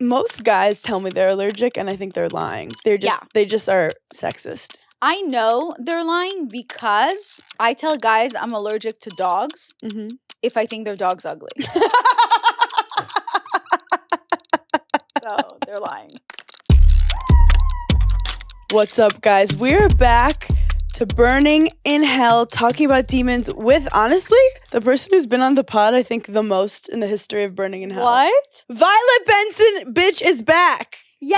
Most guys tell me they're allergic, and I think they're lying. They just are sexist. I know they're lying because I tell guys I'm allergic to dogs if I think their dog's ugly. So they're lying. What's up, guys? We're back to Berning in Hell, talking about demons with, honestly, the person who's been on the pod, I think, the most in the history of Berning in Hell. What? Violet Benson, bitch, is back. Yay!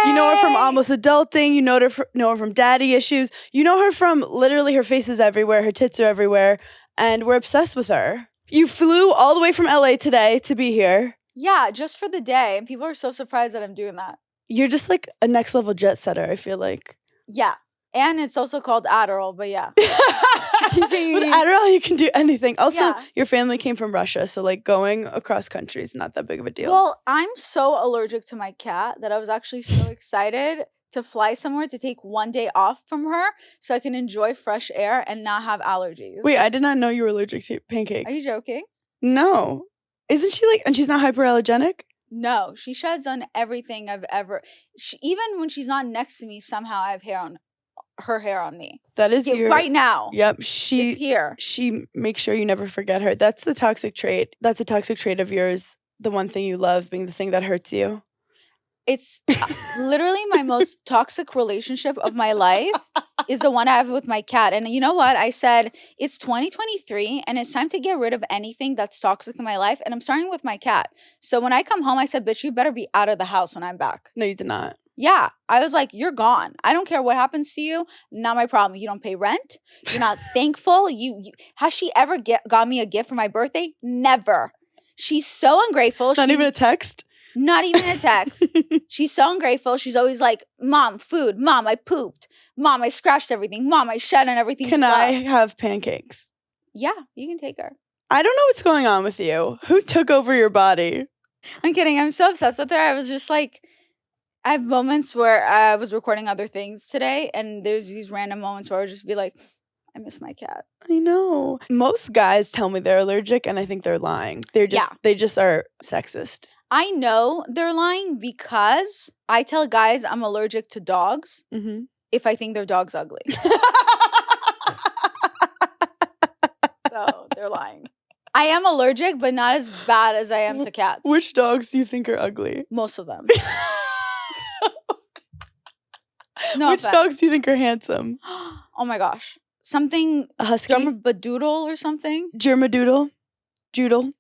You know her from Almost Adulting. You know her from Daddy Issues. You know her from literally her face is everywhere. Her tits are everywhere. And we're obsessed with her. You flew all the way from LA today to be here. Yeah, just for the day. And people are so surprised that I'm doing that. You're just like a next level jet setter, I feel like. Yeah. And it's also called Adderall, but yeah. With Adderall, you can do anything. Also, your family came from Russia, so like going across country is not that big of a deal. Well, I'm so allergic to my cat that I was actually so excited to fly somewhere to take one day off from her so I can enjoy fresh air and not have allergies. Wait, I did not know you were allergic to pancake. Are you joking? No. Isn't she like, and she's not hyperallergenic? No, she sheds on everything I've ever, even when she's not next to me, somehow I have her hair on me. That is right now. Yep, it's here. She makes sure you never forget her. That's the toxic trait. That's a toxic trait of yours. The one thing you love being the thing that hurts you. It's literally my most toxic relationship of my life is the one I have with my cat. And you know what? I said, it's 2023 and it's time to get rid of anything that's toxic in my life. And I'm starting with my cat. So when I come home, I said, bitch, you better be out of the house when I'm back. No, you did not. Yeah. I was like, you're gone. I don't care what happens to you. Not my problem. You don't pay rent. You're not thankful. Has she ever got me a gift for my birthday? Never. She's so ungrateful. Not even a text? Not even a text. She's so ungrateful. She's always like, Mom, food. Mom, I pooped. Mom, I scratched everything. Mom, I shed on everything. Can I have pancakes? Yeah, you can take her. I don't know what's going on with you. Who took over your body? I'm kidding. I'm so obsessed with her. I was just like, I have moments where I was recording other things today, and there's these random moments where I would just be like, I miss my cat. I know. Most guys tell me they're allergic, and I think they're lying. They just are sexist. I know they're lying because I tell guys I'm allergic to dogs if I think their dog's ugly. So they're lying. I am allergic, but not as bad as I am to cats. Which dogs do you think are ugly? Most of them. Which dogs do you think are handsome? Oh my gosh. Something. A husky? Germadoodle or something? Germadoodle? Joodle?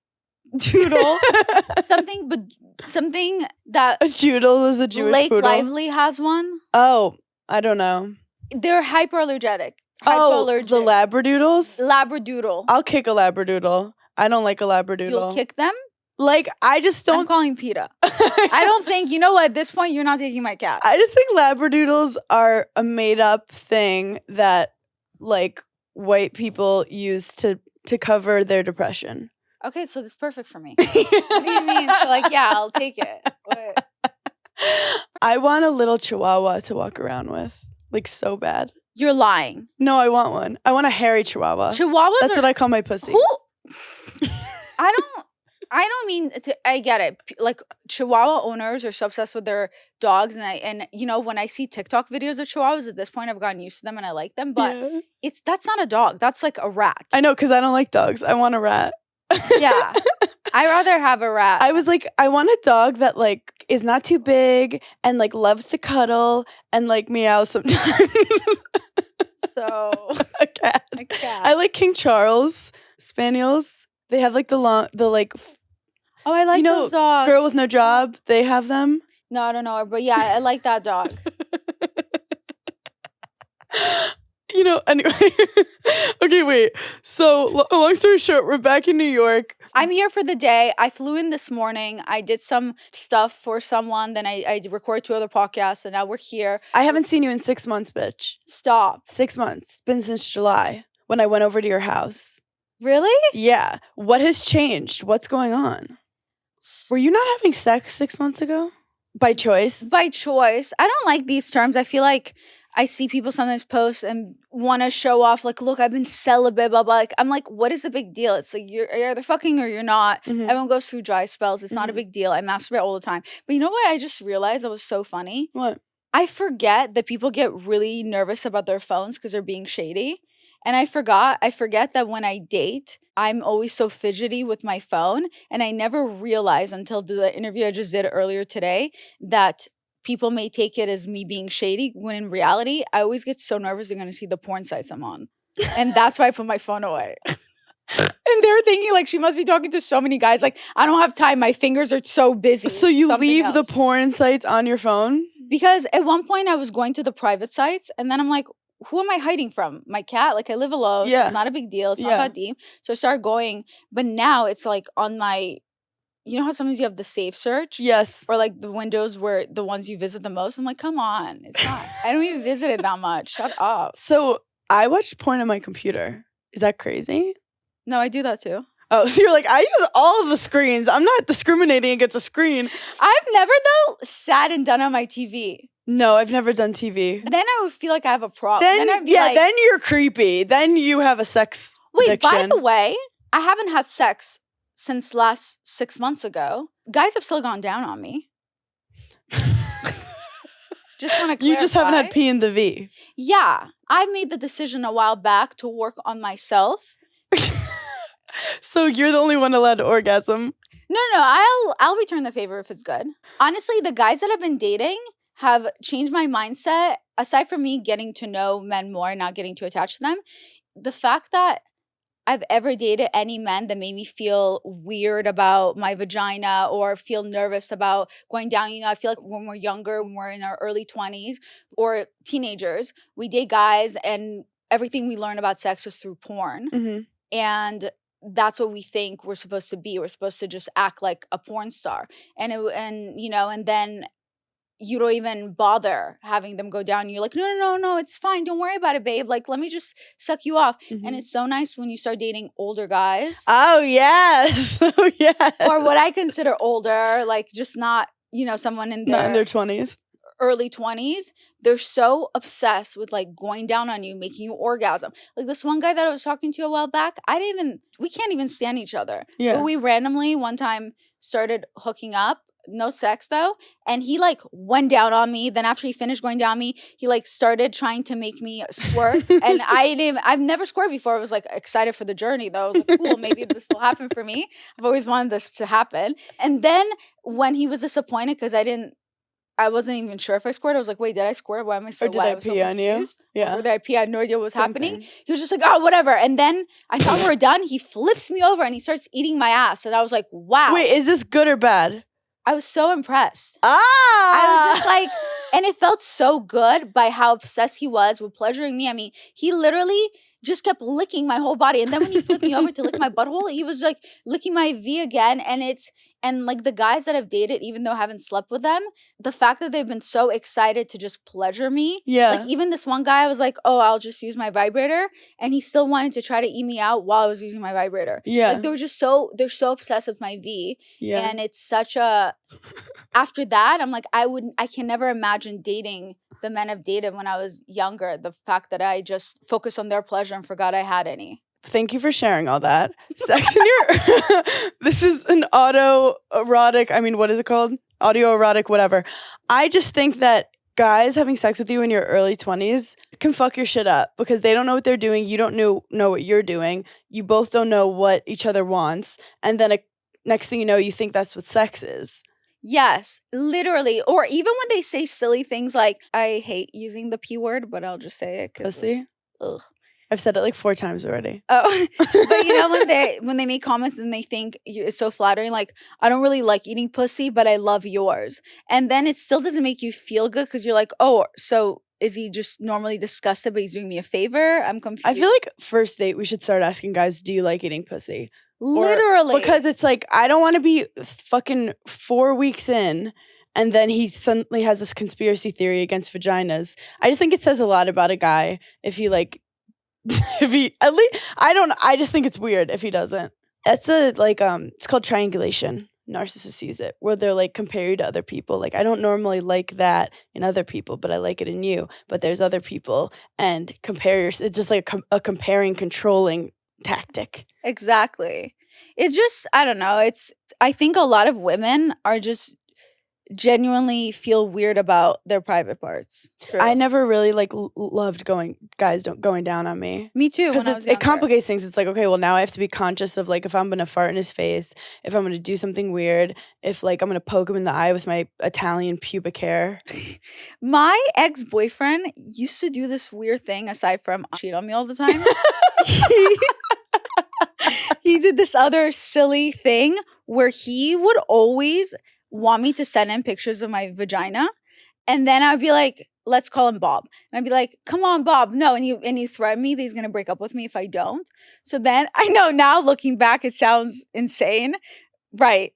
something that a Joodle is a Jewish Blake poodle. Lively has one. Oh, I don't know. They're hyperallergenic. Oh, the Labradoodles? Labradoodle. I'll kick a Labradoodle. I don't like a Labradoodle. You'll kick them? Like, I just don't. I'm calling PETA. I don't think, you know what, at this point, you're not taking my cat. I just think Labradoodles are a made up thing that, like, white people use to cover their depression. Okay, so this is perfect for me. What do you mean? So like, yeah, I'll take it. What? I want a little chihuahua to walk around with. Like, so bad. You're lying. No, I want one. I want a hairy chihuahua. That's what I call my pussy. Who? I don't mean to, I get it. Like, chihuahua owners are so obsessed with their dogs, and you know, when I see TikTok videos of chihuahuas, at this point I've gotten used to them and I like them, but that's not a dog. That's like a rat. I know, because I don't like dogs. I want a rat. Yeah. I rather have a rat. I was like, I want a dog that like is not too big and like loves to cuddle and like meow sometimes. So a cat. I like King Charles Spaniels. They have like oh, I like those dogs. Girl with No Job. They have them. No, I don't know her, but yeah, I like that dog. You know, anyway. Okay, wait. So, long story short, we're back in New York. I'm here for the day. I flew in this morning. I did some stuff for someone. Then I recorded 2 other podcasts, and now we're here. I haven't seen you in 6 months, bitch. Stop. 6 months. Been since July when I went over to your house. Really? Yeah. What has changed? What's going on? Were you not having sex 6 months ago? By choice? By choice. I don't like these terms. I feel like I see people sometimes post and want to show off, like, look, I've been celibate, blah, blah. Like, I'm like, what is the big deal? It's like, you're either fucking or you're not. Mhm. Everyone goes through dry spells. It's not a Mhm. big deal. I masturbate all the time. But you know what I just realized that was so funny? What? I forget that people get really nervous about their phones because they're being shady. And I forget that when I date, I'm always so fidgety with my phone. And I never realized until the interview I just did earlier today that people may take it as me being shady, when in reality, I always get so nervous they're going to see the porn sites I'm on. And that's why I put my phone away. And they're thinking, like, she must be talking to so many guys. Like, I don't have time. My fingers are so busy. So you Something leave the else. porn sites on your phone? Because at one point I was going to the private sites, and then I'm like, who am I hiding from? My cat? Like, I live alone. So Yeah. it's not a big deal. It's not Yeah. that deep. So I started going. But now it's like on my, you know how sometimes you have the save search? Yes. Or like the windows where the ones you visit the most? I'm like, come on. It's not. I don't even visit it that much. Shut up. So I watch porn on my computer. Is that crazy? No, I do that too. Oh, so you're like, I use all of the screens. I'm not discriminating against a screen. I've never, though, sat and done on my TV. No, I've never done TV. Then I would feel like I have a problem. Then I'd be yeah, like, then you're creepy. Then you have a sex wait, by addiction. the way, I haven't had sex since last 6 months ago. Guys have still gone down on me. Just want to clarify. You just haven't had P in the V. Yeah. I made the decision a while back to work on myself. So you're the only one allowed to orgasm. No, I'll return the favor if it's good. Honestly, the guys that I've been dating have changed my mindset. Aside from me getting to know men more, not getting too attached to them, the fact that I've ever dated any men that made me feel weird about my vagina or feel nervous about going down. You know, I feel like when we're younger, when we're in our early 20s or teenagers, we date guys and everything we learn about sex is through porn. Mm-hmm. And that's what we think we're supposed to be. We're supposed to just act like a porn star. And then you don't even bother having them go down. You're like, no, it's fine. Don't worry about it, babe. Like, let me just suck you off. Mm-hmm. And it's so nice when you start dating older guys. Oh, yes. Oh, yes. Or what I consider older, like just not, someone in Not in their 20s. Early 20s. They're so obsessed with like going down on you, making you orgasm. Like this one guy that I was talking to a while back, we can't even stand each other. Yeah. But we randomly one time started hooking up. No sex though, and he like went down on me. Then after he finished going down on me, he like started trying to make me squirt, and I've never squirted before. I was like excited for the journey though. I was like, cool, maybe this will happen for me. I've always wanted this to happen. And then when he was disappointed because I wasn't even sure if I squirted. I was like, wait, did I squirt? Why am I so? Or did I pee on you? Yeah. Or did I pee? I had no idea what was Same happening. thing. He was just like, oh, whatever. And then I thought we were done. He flips me over and he starts eating my ass, and I was like, wow. Wait, is this good or bad? I was so impressed. Ah! I was just like, and it felt so good by how obsessed he was with pleasuring me. I mean, he literally just kept licking my whole body. And then when he flipped me over to lick my butthole, he was like licking my V again. And like the guys that I've dated, even though I haven't slept with them, the fact that they've been so excited to just pleasure me. Yeah. Like even this one guy, I was like, oh, I'll just use my vibrator. And he still wanted to try to eat me out while I was using my vibrator. Yeah. Like they're so obsessed with my V. Yeah. And it's such a, after that, I'm like, I can never imagine dating the men I've dated when I was younger. The fact that I just focused on their pleasure and forgot I had any. Thank you for sharing all that. Sex in your... This is an autoerotic... I mean, what is it called? Autoerotic, whatever. I just think that guys having sex with you in your early 20s can fuck your shit up because they don't know what they're doing. You don't know what you're doing. You both don't know what each other wants. And then next thing you know, you think that's what sex is. Yes, literally. Or even when they say silly things like, I hate using the P word, but I'll just say it. Pussy? Ugh. I've said it like 4 times already. Oh, but you know when they make comments and they think it's so flattering, like, I don't really like eating pussy, but I love yours. And then it still doesn't make you feel good because you're like, oh, so is he just normally disgusted, but he's doing me a favor? I'm confused. I feel like first date, we should start asking guys, do you like eating pussy? Literally. Because it's like, I don't want to be fucking 4 weeks in and then he suddenly has this conspiracy theory against vaginas. I just think it says a lot about a guy if he like, I just think it's weird if he doesn't. It's it's called triangulation. narcissists use it, where they're like compare you to other people. Like, I don't normally like that in other people, but I like it in you. But there's other people, and it's just like a comparing, controlling tactic. Exactly. It's just, I don't know. I think a lot of women are just genuinely feel weird about their private parts. True. I never really like loved guys going down on me. Me too. Because it complicates things. It's like, okay, well, now I have to be conscious of like if I'm gonna fart in his face, if I'm gonna do something weird, if like I'm gonna poke him in the eye with my Italian pubic hair. My ex-boyfriend used to do this weird thing aside from cheat on me all the time. He did this other silly thing where he would always want me to send him pictures of my vagina, and then I'd be like, let's call him Bob, and I'd be like, come on, Bob, no, and he threatened me that he's gonna break up with me if I don't. So then I know now, looking back, it sounds insane, right?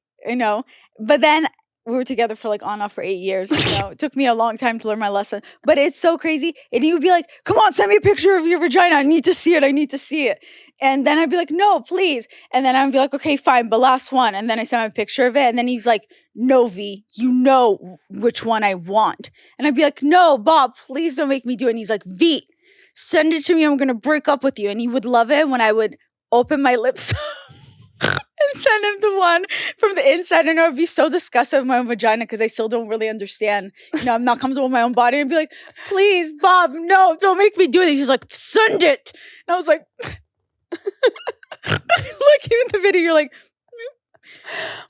But then we were together for like on off for 8 years. It took me a long time to learn my lesson, but it's so crazy. And he would be like, come on, send me a picture of your vagina. I need to see it. And then I'd be like, no, please. And then I'd be like, okay, fine, but last one. And then I sent him a picture of it. And then he's like, no, V, you know which one I want. And I'd be like, no, Bob, please don't make me do it. And he's like, V, send it to me. I'm going to break up with you. And he would love it when I would open my lips and send him the one from the inside. I know I'd be so disgusted with my own vagina because I still don't really understand. I'm not comfortable with my own body. And be like, please, Bob, no, don't make me do it. He's like, send it. And I was like, looking at the video, you're like,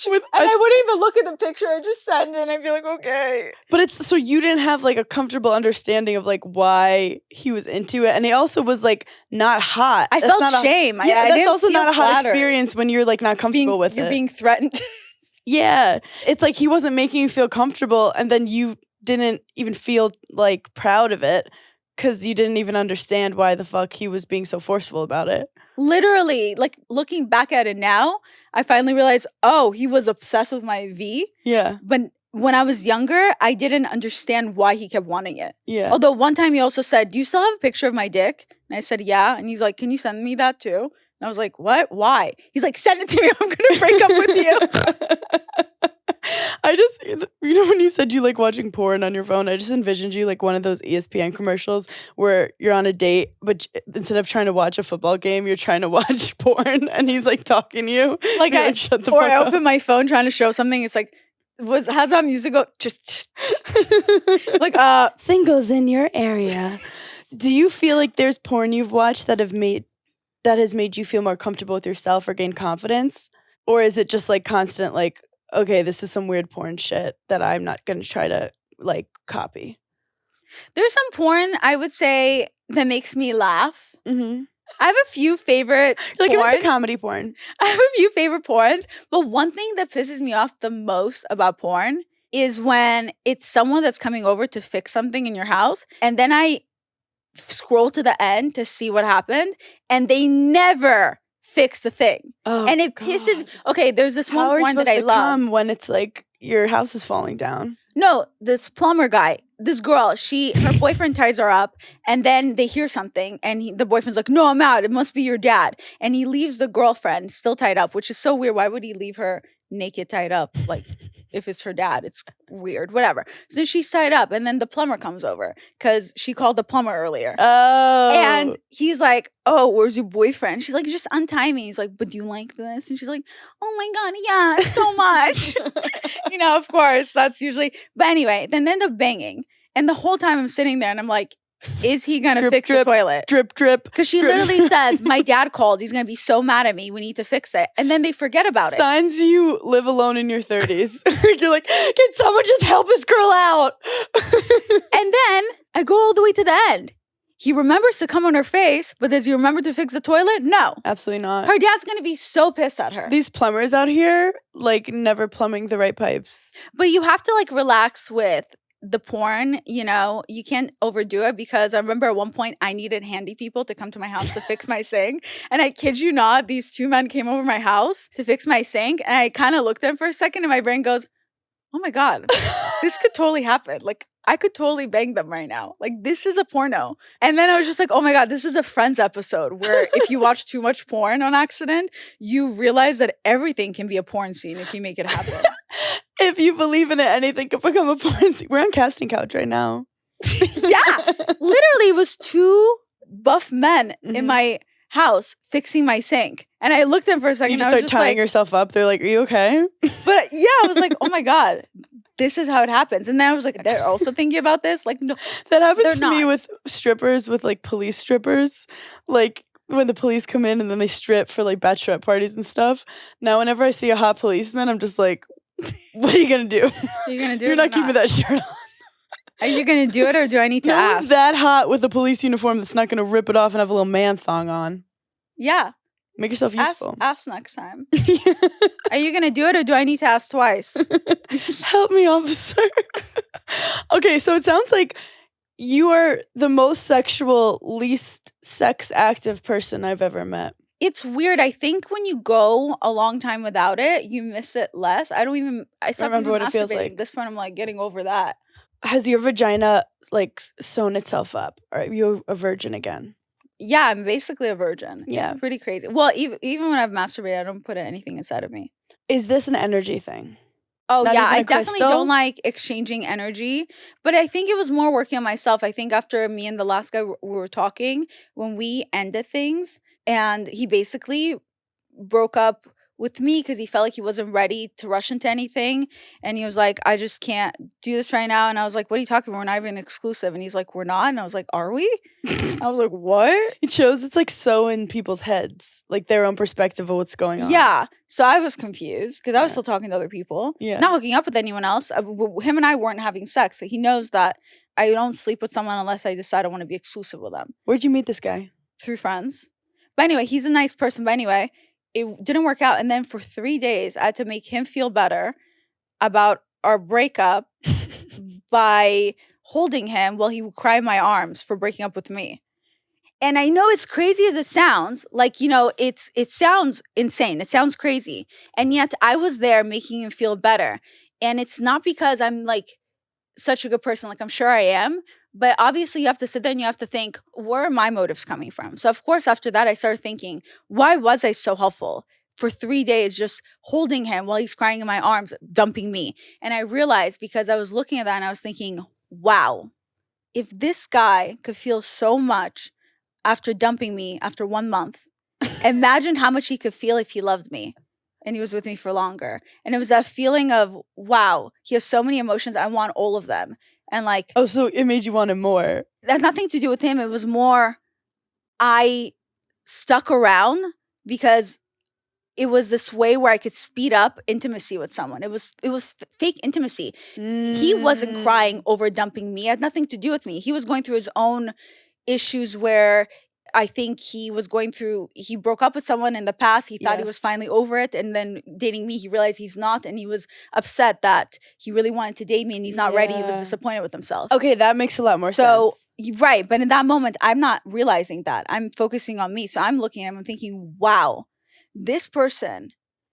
and I wouldn't even look at the picture. I just send it and I'd be like, okay. But it's so you didn't have like a comfortable understanding of like why he was into it, and it also was like not hot. I felt shame. That's also not a hot experience when you're like not comfortable with it. You're being threatened. Yeah, it's like he wasn't making you feel comfortable, and then you didn't even feel like proud of it because you didn't even understand why the fuck he was being so forceful about it. Literally, like looking back at it now, I finally realized, oh, he was obsessed with my V. Yeah. But when I was younger, I didn't understand why he kept wanting it. Yeah. Although one time he also said, do you still have a picture of my dick? And I said, yeah. And he's like, can you send me that too? And I was like, what? Why? He's like, send it to me. I'm going to break up with you. When you said you like watching porn on your phone, I just envisioned you like one of those ESPN commercials where you're on a date, but instead of trying to watch a football game, you're trying to watch porn, and he's like talking to you. Like, shut the fuck up. Or I open my phone trying to show something. It's like, how's that music go? Just like, singles in your area. Do you feel like there's porn you've watched that has made you feel more comfortable with yourself or gain confidence? Or is it just like constant like, okay, this is some weird porn shit that I'm not going to try to like copy? There's some porn, I would say, that makes me laugh. Mm-hmm. I have a few favorite porn. You're into comedy porn. I have a few favorite porns, but one thing that pisses me off the most about porn is when it's someone that's coming over to fix something in your house, and then I scroll to the end to see what happened, and they never fix the thing. Oh, and it pisses. Okay, there's this one porn that I love. Come when it's like your house is falling down. No, this plumber guy, this girl, her boyfriend ties her up, and then they hear something, and the boyfriend's like, no, I'm out. It must be your dad. And he leaves the girlfriend still tied up, which is so weird. Why would he leave her naked tied up? Like, if it's her dad, it's weird. Whatever. So she's tied up, and then the plumber comes over because she called the plumber earlier. Oh. And he's like, oh, where's your boyfriend? She's like, just untie me. He's like, but do you like this? And she's like, oh my God, yeah, so much. Of course, that's usually. But anyway, then they end up banging. And the whole time I'm sitting there and I'm like, is he going to fix the toilet? Drip, drip. Because she literally says, my dad called. He's going to be so mad at me. We need to fix it. And then they forget about it. Signs you live alone in your 30s. You're like, can someone just help this girl out? And then I go all the way to the end. He remembers to come on her face, but does he remember to fix the toilet? No. Absolutely not. Her dad's going to be so pissed at her. These plumbers out here, like, never plumbing the right pipes. But you have to, like, relax with the porn, you can't overdo it, because I remember at one point I needed handy people to come to my house to fix my sink. And I kid you not, these two men came over my house to fix my sink. And I kind of looked at them for a second and my brain goes, oh my God, this could totally happen. Like, I could totally bang them right now. Like, this is a porno. And then I was just like, oh my God, this is a Friends episode where if you watch too much porn on accident, you realize that everything can be a porn scene if you make it happen. If you believe in it, anything could become a porn scene. We're on casting couch right now. Yeah. Literally, it was two buff men in Mhm. my house fixing my sink. And I looked at them for a second. You just I was start tying yourself up. They're like, are you okay? But yeah, I was like, oh my God, this is how it happens. And then I was like, they're also thinking about this? Like, no. That They're happens to me not. with strippers, with like police strippers. Like when the police come in and then they strip for like bachelorette parties and stuff. Now, whenever I see a hot policeman, I'm just like, what are you going to do? Are you going to do You're it? Or not keeping that shirt on. Are you going to do it or do I need to No ask? one's that hot with a police uniform that's not going to rip it off and have a little man thong on. Yeah. Make yourself useful. Ask next time. Are you going to do it or do I need to ask twice? Help me, officer. Okay, so it sounds like you are the most sexual, least sex active person I've ever met. It's weird. I think when you go a long time without it, you miss it less. I stopped remember even what it feels masturbating. like. At this point, I'm like getting over that. Has your vagina like sewn itself up? Or are you a virgin again? Yeah, I'm basically a virgin. Yeah. It's pretty crazy. Well, even when I've masturbated, I don't put anything inside of me. Is this an energy thing? Oh, Not yeah. even I a definitely crystal? don't like exchanging energy. But I think it was more working on myself. I think after me and the last guy we were talking, when we ended things, and he basically broke up with me because he felt like he wasn't ready to rush into anything. And he was like, I just can't do this right now. And I was like, what are you talking about? We're not even exclusive. And he's like, we're not. And I was like, are we? I was like, what? It shows it's like so in people's heads, like their own perspective of what's going on. Yeah. So I was confused because I was Yeah. still talking to other people. Yeah. Not hooking up with anyone else. Him and I weren't having sex. So he knows that I don't sleep with someone unless I decide I want to be exclusive with them Where'd you meet this guy? through friends. But anyway, he's a nice person. But anyway, it didn't work out. And then for 3 days, I had to make him feel better about our breakup by holding him while he would cry in my arms for breaking up with me. And I know it's crazy as it sounds, like, you know, it sounds insane. It sounds crazy. And yet I was there making him feel better. And it's not because I'm like such a good person, like I'm sure I am. But obviously you have to sit there and you have to think, where are my motives coming from? So of course, after that, I started thinking, why was I so helpful for 3 days, just holding him while he's crying in my arms, dumping me? And I realized, because I was looking at that and I was thinking, wow, if this guy could feel so much after dumping me after 1 month, imagine how much he could feel if he loved me and he was with me for longer. And it was that feeling of, wow, he has so many emotions. I want all of them. And like, Oh, so it made you want him more. that had nothing to do with him. It was more, I stuck around because it was this way where I could speed up intimacy with someone. It was fake intimacy. He wasn't crying over dumping me. It had nothing to do with me. He was going through his own issues where I think he broke up with someone in the past. He thought he was Yes. finally over it. And then dating me, he realized he's not. And he was upset that he really wanted to date me and he's not ready. He was Yeah. disappointed with himself. Okay, that makes a lot more So, sense. right. But in that moment, I'm not realizing that. I'm focusing on me. So I'm looking at him and thinking, wow, this person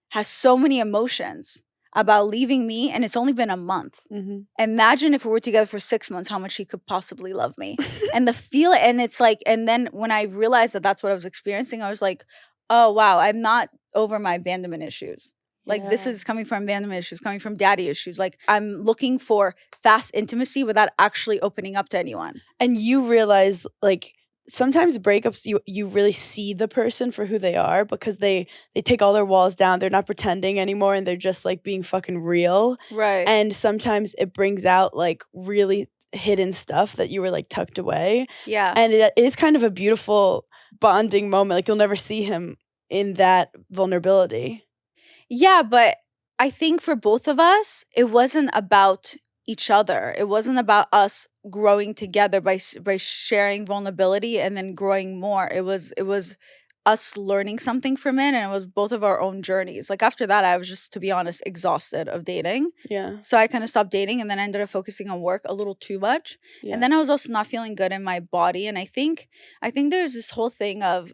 has so many emotions about leaving me. And it's only been a month. Mhm. Imagine if we were together for 6 months, how much he could possibly love me. And the feel, and it's like, and then when I realized that that's what I was experiencing, I was like, oh, wow, I'm not over my abandonment issues. Like, this Yeah. is coming from abandonment issues, coming from daddy issues. Like, I'm looking for fast intimacy without actually opening up to anyone. And you realize, like, sometimes breakups, you really see the person for who they are because they take all their walls down. They're not pretending anymore and they're just like being fucking real. Right. And sometimes it brings out like really hidden stuff that you were like tucked away. Yeah. And it is kind of a beautiful bonding moment. Like, you'll never see him in that vulnerability. Yeah, but I think for both of us, it wasn't about each other. It wasn't about us growing together by sharing vulnerability and then growing more. It was us learning something from it, and it was both of our own journeys. Like, after that, I was just, to be honest, exhausted of dating. Yeah. So I kind of stopped dating, and then I ended up focusing on work a little too much. Yeah. And then I was also not feeling good in my body. And I think there's this whole thing of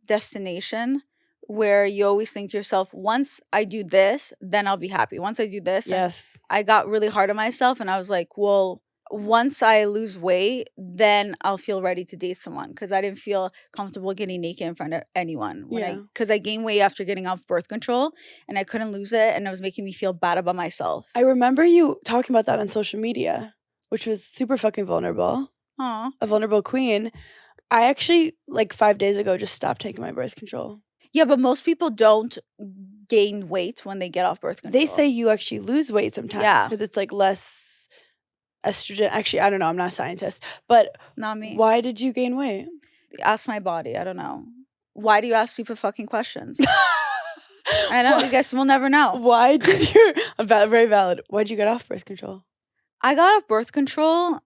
destination where you always think to yourself, once I do this, then I'll be happy. Once I do this. Yes. I got really hard on myself and I was like, well, once I lose weight, then I'll feel ready to date someone, because I didn't feel comfortable getting naked in front of anyone. Because I gained weight after getting off birth control and I couldn't lose it, and it was making me feel bad about myself. I remember you talking about that on social media, which was super fucking vulnerable. Aww. A vulnerable queen. I actually, like 5 days ago, just stopped taking my birth control. Yeah, but most people don't gain weight when they get off birth control. They say you actually lose weight sometimes because it's like less estrogen. Actually, I don't know. I'm not a scientist. But not me. Why did you gain weight? Ask my body. I don't know. Why do you ask stupid fucking questions? I know. I guess we'll never know. Why did you... Very valid. Why'd you get off birth control? I got off birth control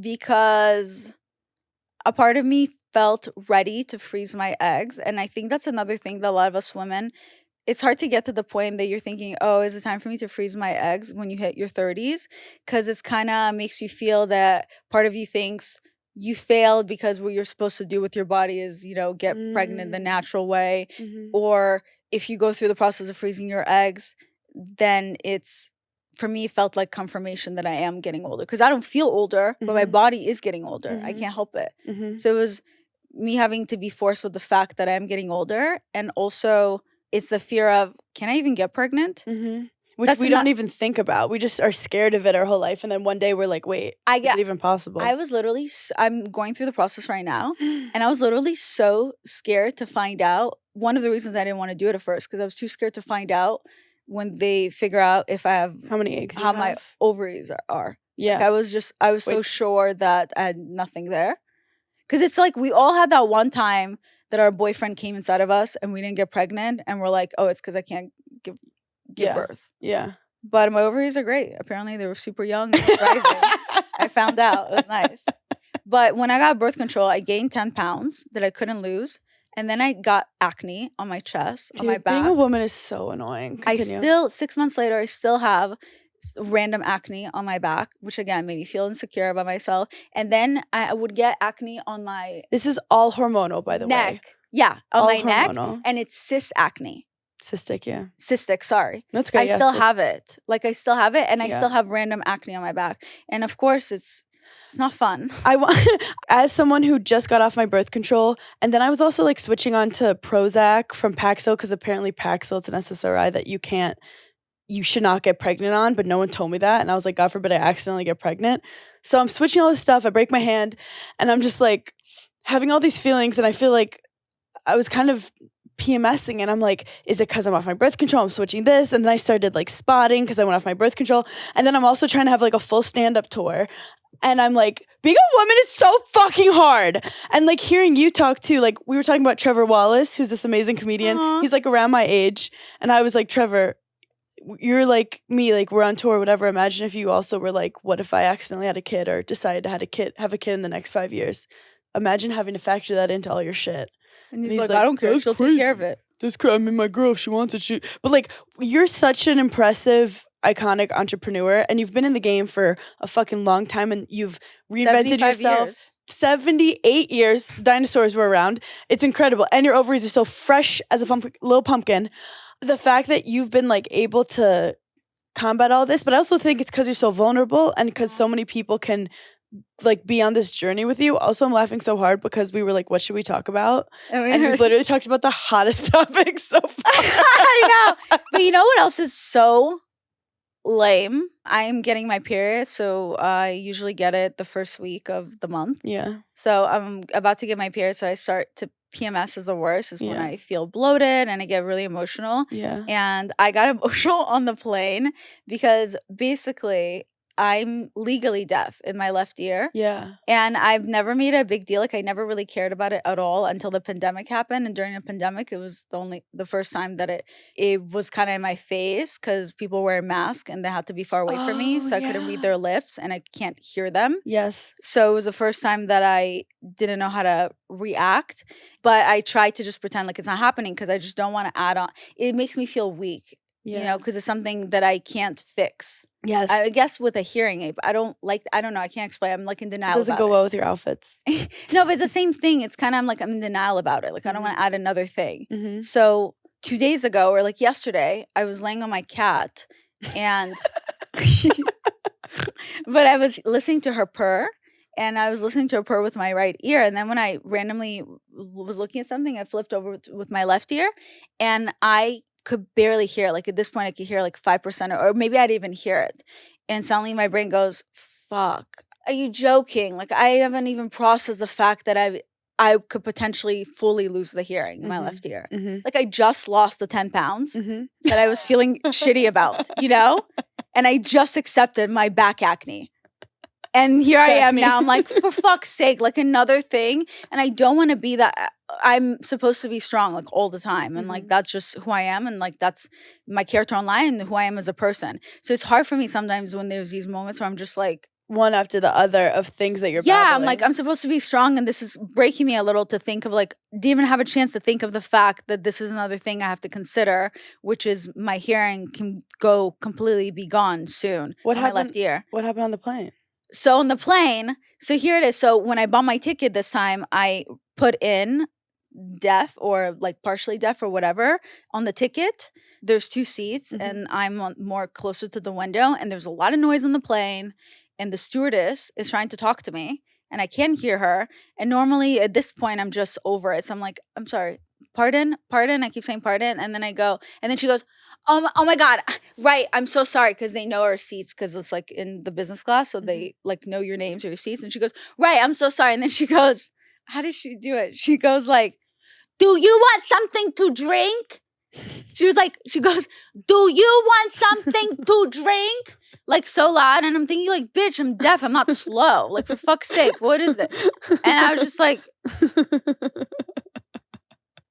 because a part of me felt ready to freeze my eggs. And I think that's another thing that a lot of us women, it's hard to get to the point that you're thinking, oh, is it time for me to freeze my eggs when you hit your 30s? Because it's kind of makes you feel that part of you thinks you failed because what you're supposed to do with your body is, you know, get pregnant the natural way. Or if you go through the process of freezing your eggs, then it's, for me, it felt like confirmation that I am getting older. Because I don't feel older, but my body is getting older. I can't help it. So it was me having to be forced with the fact that I am getting older. And also, it's the fear of, can I even get pregnant? Which we don't even think about. We just are scared of it our whole life. And then one day we're like, wait, is it even possible? I was literally, I'm going through the process right now. And I was literally so scared to find out. One of the reasons I didn't want to do it at first, because I was too scared to find out when they figure out if I have how many eggs, how my ovaries are. Yeah. Like I was so sure that I had nothing there. Because it's like we all had that one time that our boyfriend came inside of us and we didn't get pregnant. And we're like, oh, it's because I can't give birth. Yeah. But my ovaries are great. Apparently they were super young and thriving. I found out. It was nice. But when I got birth control, I gained 10 pounds that I couldn't lose. And then I got acne on my chest, on my back. Being a woman is so annoying. Continue. 6 months later, I still have random acne on my back, which again made me feel insecure about myself. And then I would get acne on my This is all hormonal, by the neck. way. Yeah, on all my hormonal. neck. And it's cyst acne. Cystic, yeah. Cystic, sorry. That's great. I still have it. Like I still have it, and I Yeah. still have random acne on my back. And of course, it's not fun. As someone who just got off my birth control, and then I was also like switching on to Prozac from Paxil, because apparently Paxil, it's an SSRI that you should not get pregnant on, but no one told me that. And I was like, God forbid I accidentally get pregnant. So I'm switching all this stuff. I break my hand and I'm just like having all these feelings. And I feel like I was kind of PMSing, and I'm like, is it because I'm off my birth control? I'm switching this. And then I started like spotting because I went off my birth control. And then I'm also trying to have like a full stand-up tour. And I'm like, being a woman is so fucking hard. And like hearing you talk too, like we were talking about Trevor Wallace, who's this amazing comedian. Aww. He's like around my age. And I was like, Trevor, you're like me, like we're on tour, whatever. Imagine if you also were like, what if I accidentally had a kid or decided to have a kid in the next 5 years? Imagine having to factor that into all your shit. And he's like, I don't care. She'll take care of it. I mean, my girl, if she wants it, But like, you're such an impressive, iconic entrepreneur, and you've been in the game for a fucking long time, and you've reinvented yourself. Years. 78 years. Dinosaurs were around. It's incredible. And your ovaries are so fresh as a little pumpkin. The fact that you've been like able to combat all this, but I also think it's because you're so vulnerable and because so many people can like be on this journey with you. Also, I'm laughing so hard because we were like, what should we talk about? And we literally talked about the hottest topics so far. I know. But you know what else is so lame? I am getting my period, so I usually get it the first week of the month. Yeah. So I'm about to get my period, so I start to PMS is the worst. Is when I feel bloated and I get really emotional. Yeah. And I got emotional on the plane because basically I'm legally deaf in my left ear. Yeah. And I've never made a big deal. Like I never really cared about it at all until the pandemic happened. And during the pandemic, it was the first time that it was kind of in my face because people wear masks and they had to be far away from me. So I couldn't read their lips and I can't hear them. Yes. So it was the first time that I didn't know how to react. But I tried to just pretend like it's not happening because I just don't want to add on. It makes me feel weak, you know, because it's something that I can't fix. Yes. I guess with a hearing aid, but I don't know. I can't explain. I'm like in denial. It doesn't go well with your outfits. No, but it's the same thing. It's kind of I'm in denial about it. Like I don't want to add another thing. Mm-hmm. So 2 days ago or like yesterday, I was laying on my cat and but I was listening to her purr. And I was listening to her purr with my right ear. And then when I randomly was looking at something, I flipped over with my left ear. And I could barely hear it. Like at this point, I could hear like 5% or maybe I'd even hear it. And suddenly my brain goes, fuck, are you joking? Like I haven't even processed the fact that I could potentially fully lose the hearing in my left ear. Like I just lost the 10 pounds that I was feeling shitty about, you know? And I just accepted my back acne. And here I am now. I'm like, for fuck's sake, like another thing. And I don't want to be that. I'm supposed to be strong like all the time. And like, that's just who I am. And like, that's my character online and who I am as a person. So it's hard for me sometimes when there's these moments where I'm just like. One after the other of things that you're battling. battling. I'm like, I'm supposed to be strong. And this is breaking me a little to think of like, didn't even have a chance to think of the fact that this is another thing I have to consider, which is my hearing can go completely be gone soon. What happened? My left ear. What happened on the plane? So on the plane, so here it is. So when I bought my ticket this time, I put in deaf or like partially deaf or whatever on the ticket. There's 2 seats and I'm more closer to the window and there's a lot of noise on the plane and the stewardess is trying to talk to me and I can't hear her. And normally at this point, I'm just over it. So I'm like, I'm sorry, pardon. I keep saying pardon. And then I go, and then she goes, oh my God. Right. I'm so sorry. Because they know our seats because it's like in the business class. So they like know your names or your seats. And she goes, right. I'm so sorry. And then she goes, how does she do it? She goes like, do you want something to drink? She goes, do you want something to drink? Like so loud. And I'm thinking like, bitch, I'm deaf. I'm not slow. Like for fuck's sake, what is it? And I was just like,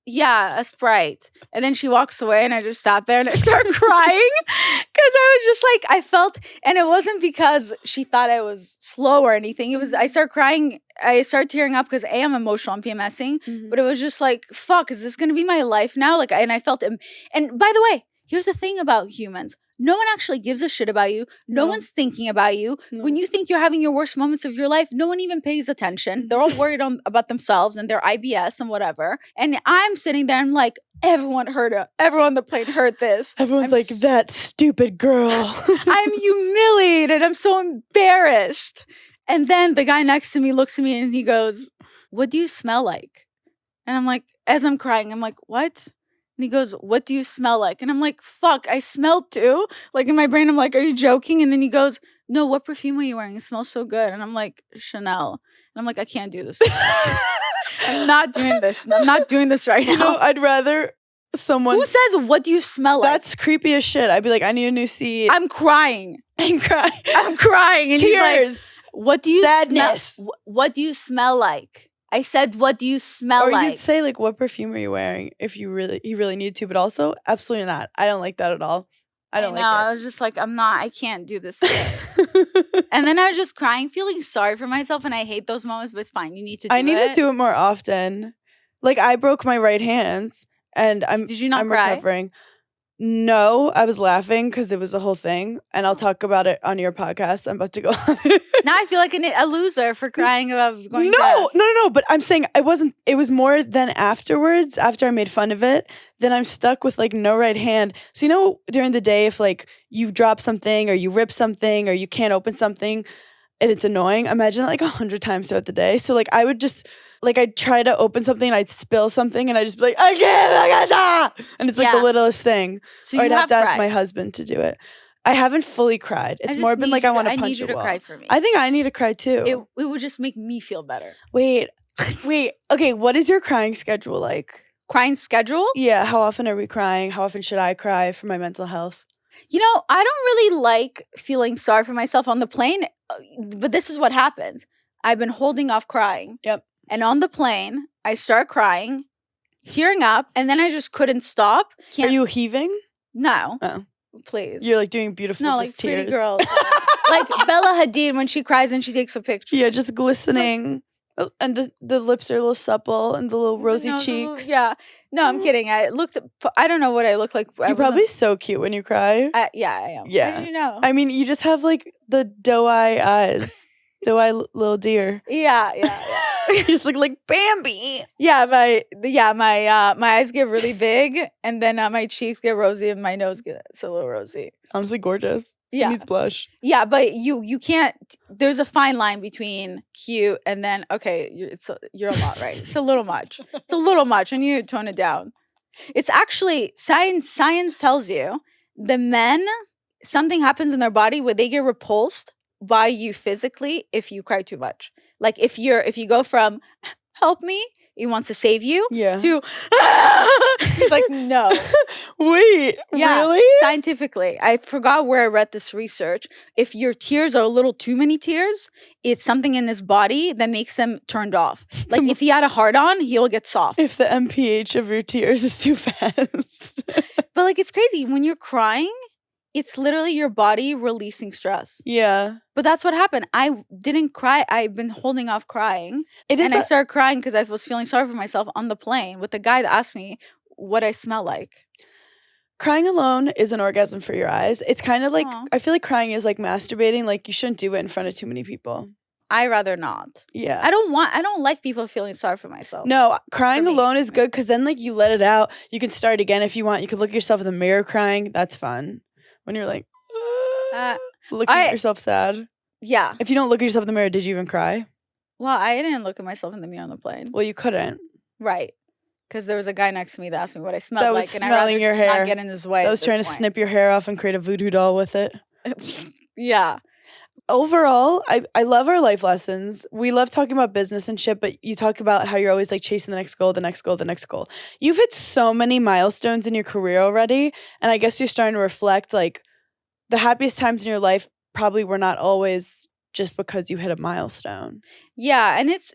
yeah, a Sprite. And then she walks away and I just sat there and I started crying because I was just like, I felt, and it wasn't because she thought I was slow or anything. It was, I started crying. I started tearing up because I'm emotional, I'm PMSing, but it was just like, fuck, is this going to be my life now? Like, and I felt, and by the way, here's the thing about humans. No one actually gives a shit about you. No one's thinking about you. No. When you think you're having your worst moments of your life, no one even pays attention. They're all worried about themselves and their IBS and whatever. And I'm sitting there and I'm like, everyone heard it. Everyone on the plane heard this. Everyone's like, that stupid girl. I'm humiliated. I'm so embarrassed. And then the guy next to me looks at me and he goes, what do you smell like? And I'm like, as I'm crying, I'm like, what? And he goes, what do you smell like? And I'm like, fuck, I smell too. Like in my brain, I'm like, are you joking? And then he goes, no, what perfume are you wearing? It smells so good. And I'm like, Chanel. And I'm like, I can't do this. I'm not doing this. I'm not doing this right now. You know, I'd rather someone. Who says, what do you smell like? That's creepy as shit. I'd be like, I need a new seat. I'm crying. I'm crying. I'm crying. And Tears. He's like, what do you Sadness. What do you smell like? I said, what do you smell like? Or you'd say, like, what perfume are you wearing if he really needed to, but also, absolutely not. I don't like that at all. I don't like it. I was just like, I can't do this. And then I was just crying, feeling sorry for myself, and I hate those moments, but it's fine. You need to do it. I need to do it more often. Like, I broke my right hand, and Did you not I'm cry? recovering. No, I was laughing because it was a whole thing, and I'll talk about it on your podcast. I'm about to go on it. Now I feel like a loser for crying about going No, but I'm saying it was more than afterwards, after I made fun of it, then I'm stuck with like no right hand. So, you know, during the day, if like you drop something or you rip something or you can't open something and it's annoying, imagine that like 100 times throughout the day. So like I would just, like I'd try to open something and I'd spill something and I'd just be like, I can't. And it's like the littlest thing. So or I'd have to ask my husband to do it. I haven't fully cried. It's more been like I want to punch a wall. I need you to cry for me. I think I need to cry too. It would just make me feel better. Wait. Okay, what is your crying schedule like? Crying schedule? Yeah, how often are we crying? How often should I cry for my mental health? You know, I don't really like feeling sorry for myself on the plane, but this is what happens. I've been holding off crying. Yep. And on the plane, I start crying, tearing up, and then I just couldn't stop. Are you heaving? No. Oh. Please. You're like doing beautiful like tears. Pretty girls. Like Bella Hadid when she cries and she takes a picture. Yeah, just glistening. And the lips are a little supple and the little rosy cheeks. Yeah. No, I'm kidding. I don't know what I look like. You're probably so cute when you cry. Yeah, I am. Yeah. How did you know? I mean, you just have like the doe-eye eyes. Doe-eye little deer. Yeah. You just look like Bambi. Yeah, my eyes get really big, and then my cheeks get rosy, and my nose gets a little rosy. Honestly, gorgeous. Yeah. Who needs blush? Yeah, but you can't. There's a fine line between cute and then okay, you're a lot, right? It's a little much. It's a little much, and you tone it down. It's actually science. Science tells you the men, something happens in their body where they get repulsed by you physically if you cry too much. Like if you go from help me, he wants to save you, Yeah. to he's like no. Wait, Yeah, really? scientifically, I forgot where I read this research. If your tears are a little too many tears, it's something in his body that makes them turned off. Like if he had a hard on, he'll get soft. If the MPH of your tears is too fast. But like it's crazy when you're crying. It's literally your body releasing stress. Yeah. But that's what happened. I didn't cry. I've been holding off crying. I started crying because I was feeling sorry for myself on the plane with the guy that asked me what I smell like. Crying alone is an orgasm for your eyes. It's kind of like, Aw. I feel like crying is like masturbating. Like you shouldn't do it in front of too many people. I rather not. Yeah. I don't like people feeling sorry for myself. No, crying For me. alone is good because then like you let it out. You can start again if you want. You could look at yourself in the mirror crying. That's fun. When you're like, looking at yourself sad. Yeah. If you don't look at yourself in the mirror, did you even cry? Well, I didn't look at myself in the mirror on the plane. Well, you couldn't. Right. Because there was a guy next to me that asked me what I smelled That was like. And I'd rather smelling your just hair. not get in his way. I was trying to snip your hair off and create a voodoo doll with it. Yeah. Overall, I love our life lessons. We love talking about business and shit, but you talk about how you're always like chasing the next goal, the next goal, the next goal. You've hit so many milestones in your career already, and I guess you're starting to reflect like the happiest times in your life probably were not always just because you hit a milestone. Yeah, and it's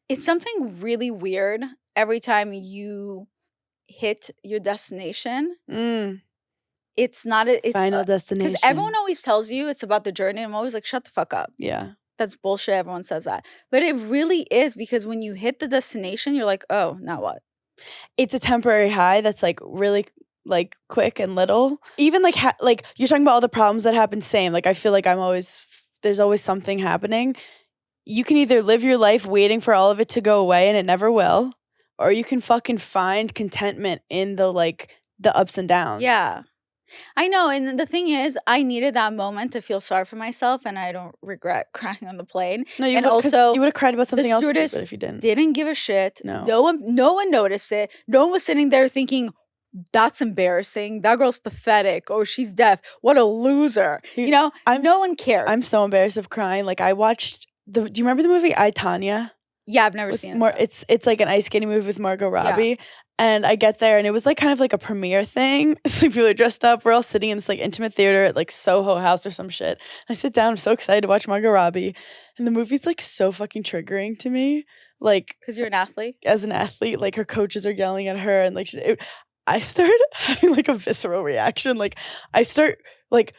something really weird every time you hit your destination. It's not a Final destination. because everyone always tells you it's about the journey. I'm always like, shut the fuck up. Yeah. That's bullshit. Everyone says that, but it really is because when you hit the destination, you're like, oh, now what? It's a temporary high that's like really like quick and little. Even like like you're talking about all the problems that happen. Same. Like I feel like there's always something happening. You can either live your life waiting for all of it to go away and it never will, or you can fucking find contentment in the ups and downs. Yeah. I know, and the thing is, I needed that moment to feel sorry for myself, and I don't regret crying on the plane. No, you And would, 'cause also, you would have cried about something else too, stewardess but if you didn't. didn't give a shit. No. No one noticed it. No one was sitting there thinking, that's embarrassing. That girl's pathetic. Oh, she's deaf. What a loser. No one cared. I'm so embarrassed of crying. Like I watched do you remember the movie I, Tonya? Yeah, I've never seen it. It's like an ice skating movie with Margot Robbie. And I get there and it was like kind of like a premiere thing. It's like people are dressed up. We're all sitting in this like intimate theater at like Soho House or some shit. And I sit down, I'm so excited to watch Margot Robbie. And the movie's like so fucking triggering to me. Like because you're an athlete? As an athlete, like her coaches are yelling at her and like I start having like a visceral reaction. Like I start like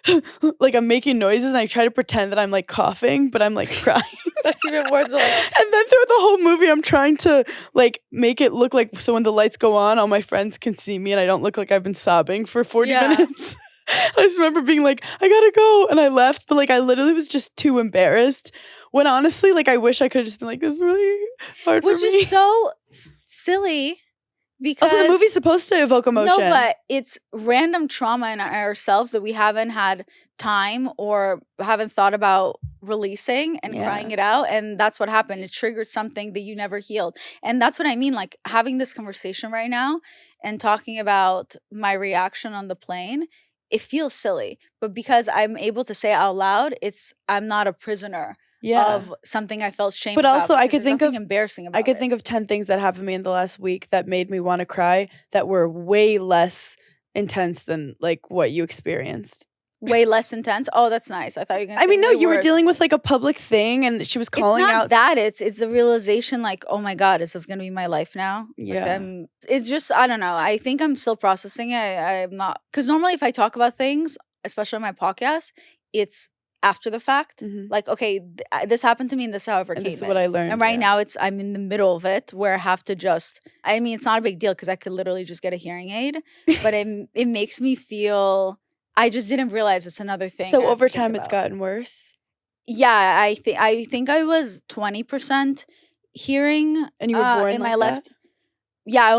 like I'm making noises and I try to pretend that I'm like coughing, but I'm like crying. That's even worse. And then throughout the whole movie, I'm trying to like make it look like so when the lights go on, all my friends can see me and I don't look like I've been sobbing for 40 minutes. I just remember being like, I gotta go. And I left, but like I literally was just too embarrassed. When honestly, like I wish I could have just been like, this is really hard for me. Which is so silly. Because also, the movie's supposed to evoke emotion. No, but it's random trauma in ourselves that we haven't had time or haven't thought about releasing and crying it out. And that's what happened. It triggered something that you never healed. And that's what I mean. Like having this conversation right now and talking about my reaction on the plane, it feels silly. But because I'm able to say it out loud, I'm not a prisoner. Of something I felt shame about. But also I could think of embarrassing about I could think of 10 things that happened to me in the last week that made me want to cry that were way less intense than like what you experienced. Way less intense? Oh, that's nice. I thought you were gonna no, you were dealing with like a public thing and she was calling out. That it's the realization like, oh my God, is this gonna be my life now? Yeah. Like it's just, I don't know. I think I'm still processing it. I'm not, because normally if I talk about things, especially on my podcast, it's after the fact, like, okay, this happened to me and this however came this is in. what I learned. And right now I'm in the middle of it where I have to it's not a big deal because I could literally just get a hearing aid, but it makes me feel, I just didn't realize it's another thing. So over time it's gotten worse? Yeah, I think I was 20% hearing And you were born in like my left. that? Yeah, I